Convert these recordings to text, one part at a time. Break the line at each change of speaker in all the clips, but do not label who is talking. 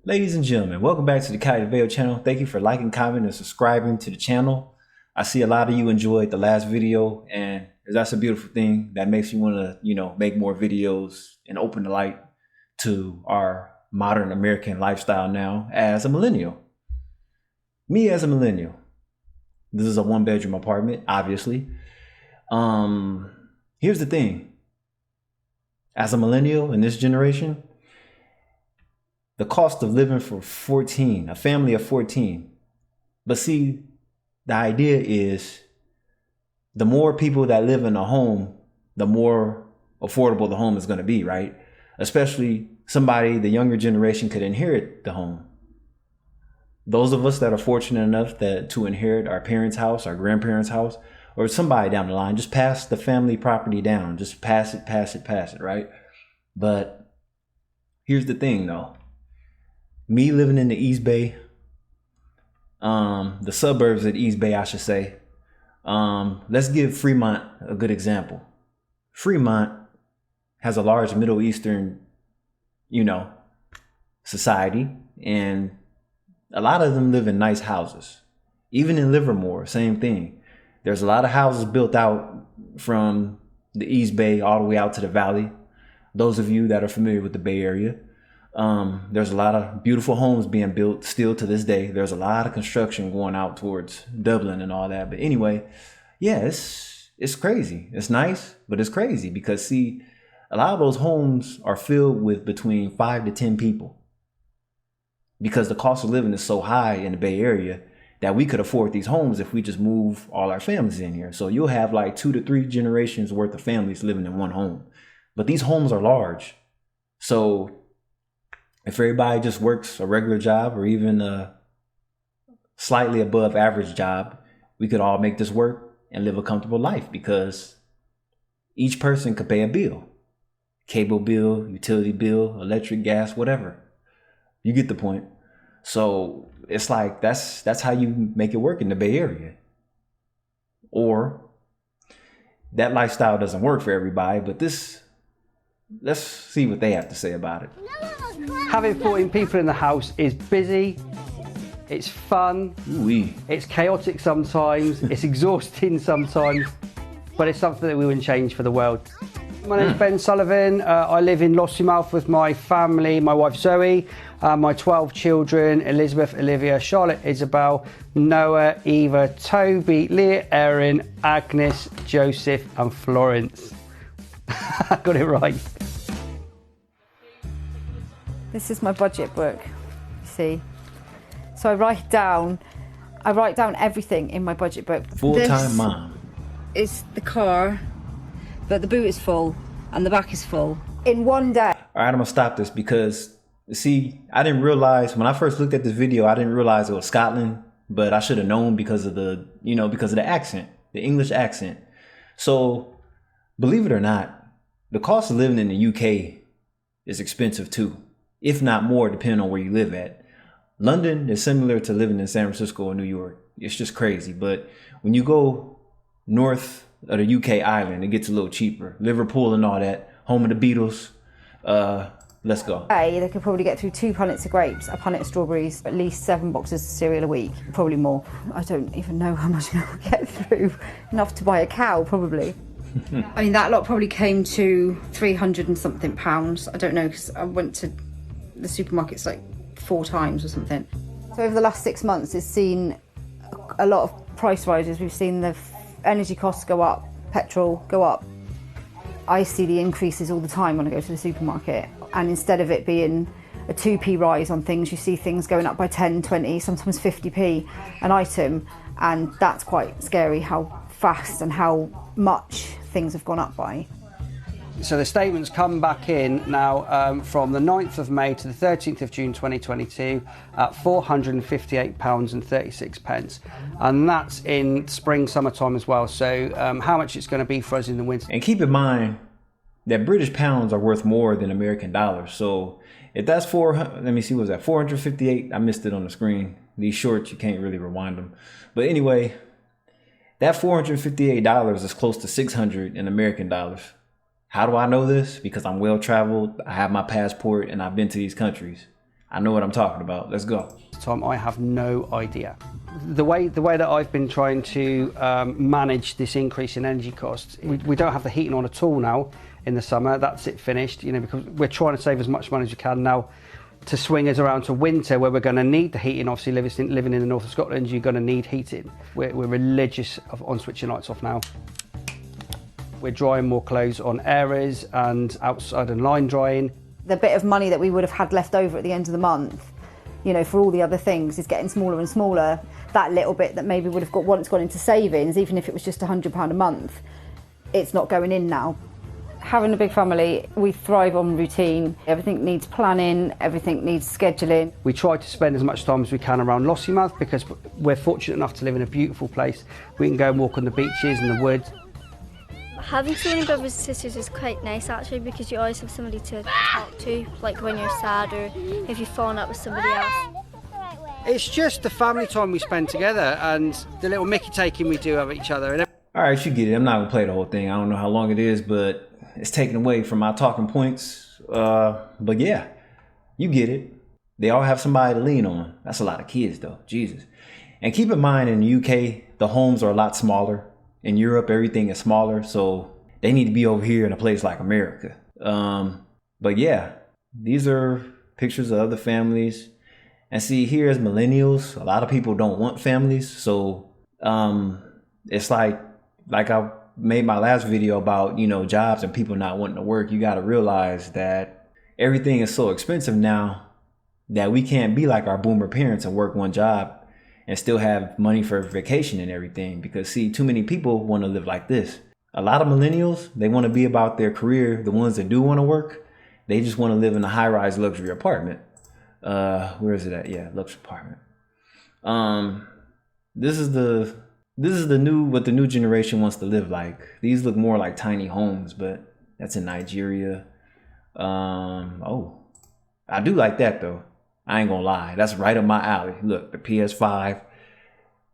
Ladies and gentlemen, welcome back to the Cali DeVeo channel. Thank you for liking, commenting, and subscribing to the channel. I see a lot of you enjoyed the last video, and that's a beautiful thing. That makes me want to, make more videos and open the light to our modern American lifestyle now as a millennial. Me as a millennial. This is a one-bedroom apartment, obviously. Here's the thing. As a millennial in this generation, the cost of living for a family of 14. But see, the idea is the more people that live in a home, the more affordable the home is going to be, right? Especially the younger generation could inherit the home. Those of us that are fortunate enough to inherit our parents' house, our grandparents' house, or somebody down the line, just pass the family property down. Just pass it, right? But here's the thing though. Me living in the East Bay, the suburbs of East Bay, I should say. Let's give Fremont a good example. Fremont has a large Middle Eastern, society, and a lot of them live in nice houses. Even in Livermore, same thing. There's a lot of houses built out from the East Bay all the way out to the valley. Those of you that are familiar with the Bay Area. There's a lot of beautiful homes being built still to this day. There's a lot of construction going out towards Dublin and all that. But anyway, yeah, it's crazy. It's nice, but it's crazy because see, a lot of those homes are filled with between 5 to 10 people because the cost of living is so high in the Bay Area that we could afford these homes if we just move all our families in here. So you'll have like 2 to 3 generations worth of families living in one home. But these homes are large. So if everybody just works a regular job or even a slightly above average job, we could all make this work and live a comfortable life because each person could pay a bill. Cable bill, utility bill, electric, gas, whatever. You get the point. So it's like that's how you make it work in the Bay Area. Or that lifestyle doesn't work for everybody, but let's see what they have to say about it.
Having 14 people in the house is busy, it's fun, it's chaotic sometimes, it's exhausting sometimes, but it's something that we wouldn't change for the world. My name's Ben Sullivan. I live in Lossiemouth with my family, my wife Zoe, my 12 children, Elizabeth, Olivia, Charlotte, Isabel, Noah, Eva, Toby, Leah, Erin, Agnes, Joseph and Florence. I got it right.
This is my budget book, you see. So I write down everything in my budget book.
Full-time mom.
It's the car, but the boot is full and the back is full. In one day.
All right, I'm gonna stop this because, see, I didn't realize, when I first looked at this video, I didn't realize it was Scotland, but I should have known because of the accent, the English accent. So, believe it or not, the cost of living in the UK is expensive too, if not more, depending on where you live at. London is similar to living in San Francisco or New York. It's just crazy. But when you go north of the UK island, it gets a little cheaper. Liverpool and all that, home of the Beatles. Let's go.
They could probably get through 2 punnets of grapes, a punnet of strawberries, at least 7 boxes of cereal a week, probably more. I don't even know how much I will get through. Enough to buy a cow, probably. I mean, that lot probably came to 300 and something pounds. I don't know, because I went to the supermarkets like 4 times or something. So over the last 6 months, it's seen a lot of price rises. We've seen the energy costs go up, petrol go up. I see the increases all the time when I go to the supermarket. And instead of it being a 2p rise on things, you see things going up by 10, 20, sometimes 50p an item. And that's quite scary how fast and how much things have gone up by.
So the statements come back in now from the 9th of May to the 13th of June 2022 at £458.36. And that's in spring, summertime as well. So how much it's going to be for us in the winter.
And keep in mind that British pounds are worth more than American dollars. So if that's let me see, what was that, 458? I missed it on the screen. These shorts, you can't really rewind them. But anyway, that $458 is close to 600 in American dollars. How do I know this? Because I'm well traveled, I have my passport, and I've been to these countries. I know what I'm talking about. Let's go.
Tom, I have no idea. The way that I've been trying to manage this increase in energy costs, we don't have the heating on at all now in the summer. That's it finished, you know, because we're trying to save as much money as we can now to swing us around to winter where we're going to need the heating. Obviously, living in the north of Scotland, you're going to need heating. We're religious on switching lights off now. We're drying more clothes on areas and outside and line drying.
The bit of money that we would have had left over at the end of the month, you know, for all the other things is getting smaller and smaller. That little bit that maybe would have once gone into savings, even if it was just £100 a month, it's not going in now. Having a big family, we thrive on routine. Everything needs planning, everything needs scheduling.
We try to spend as much time as we can around Lossiemouth because we're fortunate enough to live in a beautiful place. We can go and walk on the beaches and the woods.
Having so many brothers and sisters is quite nice actually, because you always have somebody to talk to, like when you're sad or if you've fallen out with somebody else.
It's just the family time we spend together and the little mickey taking we do of each other.
All right, you get it. I'm not gonna play the whole thing. I don't know how long it is, but it's taken away from my talking points. But yeah, you get it. They all have somebody to lean on. That's a lot of kids though, Jesus. And keep in mind, in the UK, the homes are a lot smaller. In Europe, everything is smaller, so they need to be over here in a place like America. But yeah, these are pictures of other families. And see, here as millennials, a lot of people don't want families. So it's like I made my last video about, you know, jobs and people not wanting to work. You got to realize that everything is so expensive now that we can't be like our boomer parents and work one job and still have money for vacation and everything. Because see, too many people want to live like this. A lot of millennials, they want to be about their career. The ones that do want to work, they just want to live in a high-rise luxury apartment. Where is it at? Yeah, luxury apartment. This is the new, what the new generation wants to live like. These look more like tiny homes, but that's in Nigeria. Oh, I do like that though. I ain't gonna lie. That's right up my alley. Look, the PS5.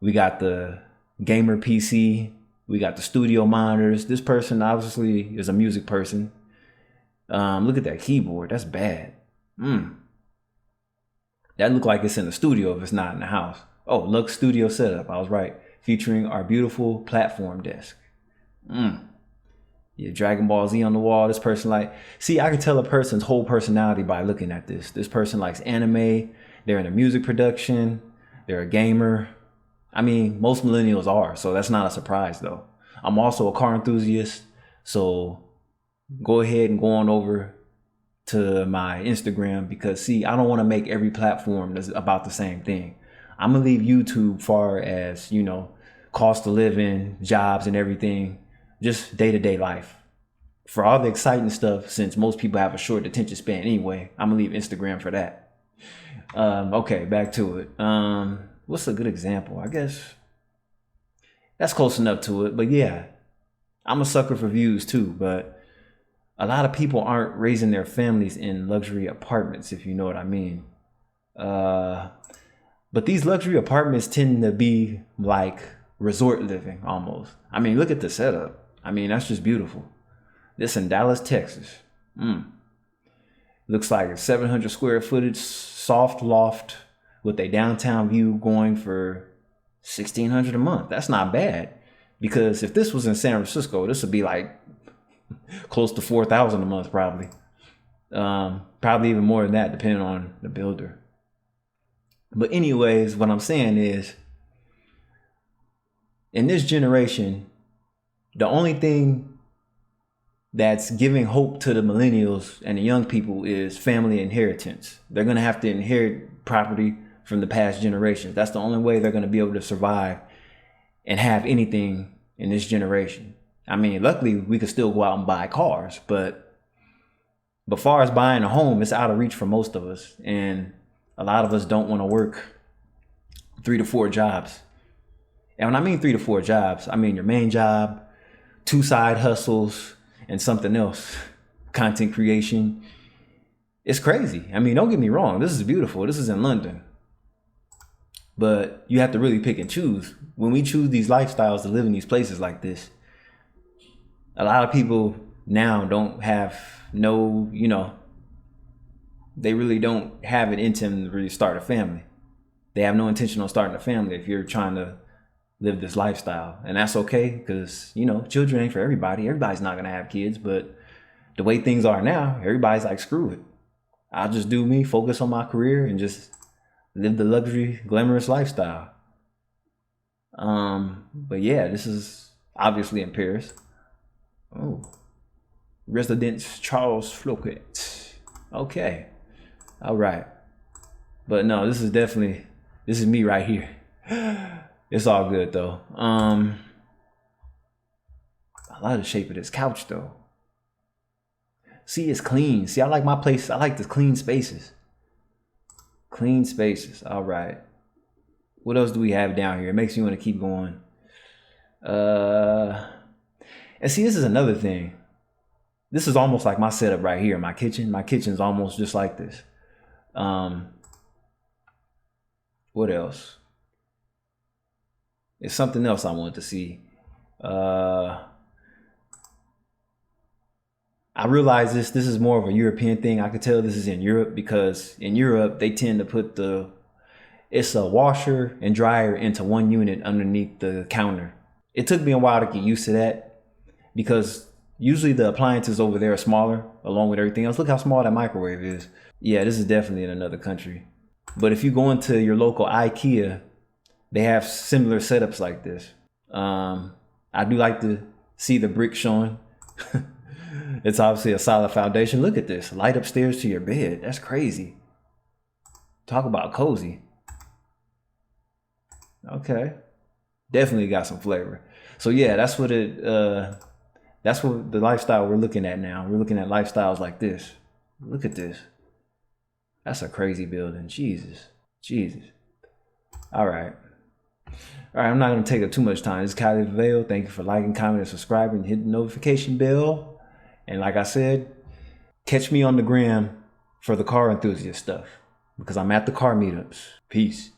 We got the gamer PC. We got the studio monitors. This person obviously is a music person. Look at that keyboard. That's bad. That look like it's in the studio if it's not in the house. Oh, Lux Studio setup. I was right. Featuring our beautiful platform desk. Yeah, Dragon Ball Z on the wall. This person see, I can tell a person's whole personality by looking at this. This person likes anime. They're in a music production. They're a gamer. I mean, most millennials are, so that's not a surprise though. I'm also a car enthusiast, so go ahead and go on over to my Instagram because see, I don't want to make every platform that's about the same thing. I'm gonna leave YouTube far as, you know, cost of living, jobs and everything, just day-to-day life. For all the exciting stuff, since most people have a short attention span anyway, I'm gonna leave Instagram for that. Okay, back to it. What's a good example? I guess that's close enough to it, but yeah, I'm a sucker for views too, but a lot of people aren't raising their families in luxury apartments, if you know what I mean. But these luxury apartments tend to be like resort living almost. I mean, look at the setup. I mean, that's just beautiful. This in Dallas, Texas. Looks like a 700 square footage soft loft with a downtown view going for $1,600 a month. That's not bad. Because if this was in San Francisco, this would be like close to $4,000 a month probably. Probably even more than that, depending on the builder. But anyways, what I'm saying is, in this generation, the only thing that's giving hope to the millennials and the young people is family inheritance. They're going to have to inherit property from the past generations. That's the only way they're going to be able to survive and have anything in this generation. I mean, luckily, we could still go out and buy cars, but far as buying a home, it's out of reach for most of us. And a lot of us don't want to work 3 to 4 jobs. And when I mean 3 to 4 jobs, I mean your main job, 2 side hustles, and something else. Content creation. It's crazy. I mean, don't get me wrong. This is beautiful. This is in London. But you have to really pick and choose. When we choose these lifestyles to live in these places like this, a lot of people now don't have no, you know, they really don't have an intent to really start a family. They have no intention on starting a family if you're trying to live this lifestyle. And that's okay, because, you know, children ain't for everybody. Everybody's not going to have kids, but the way things are now, everybody's like, screw it. I'll just do me, focus on my career, and just live the luxury, glamorous lifestyle. But yeah, this is obviously in Paris. Oh, Residence Charles Fouquet. Okay, all right. But no, this is me right here. It's all good though. I love the shape of this couch though. See, it's clean. See, I like my place. I like the clean spaces. Clean spaces. All right. What else do we have down here? It makes me want to keep going. And see, this is another thing. This is almost like my setup right here. My kitchen. My kitchen's almost just like this. What else? It's something else I wanted to see. I realize this is more of a European thing. I could tell this is in Europe, because in Europe, they tend to put it's a washer and dryer into one unit underneath the counter. It took me a while to get used to that, because usually the appliances over there are smaller along with everything else. Look how small that microwave is. Yeah, this is definitely in another country. But if you go into your local IKEA, they have similar setups like this. I do like to see the brick showing. It's obviously a solid foundation. Look at this. Light upstairs to your bed. That's crazy. Talk about cozy. Okay. Definitely got some flavor. So yeah, that's what the lifestyle we're looking at now. We're looking at lifestyles like this. Look at this. That's a crazy building. Jesus. All right. I'm not going to take up too much time. This is Khalid Vail. Thank you for liking, commenting, subscribing, hit the notification bell. And like I said, catch me on the gram for the car enthusiast stuff, because I'm at the car meetups. Peace.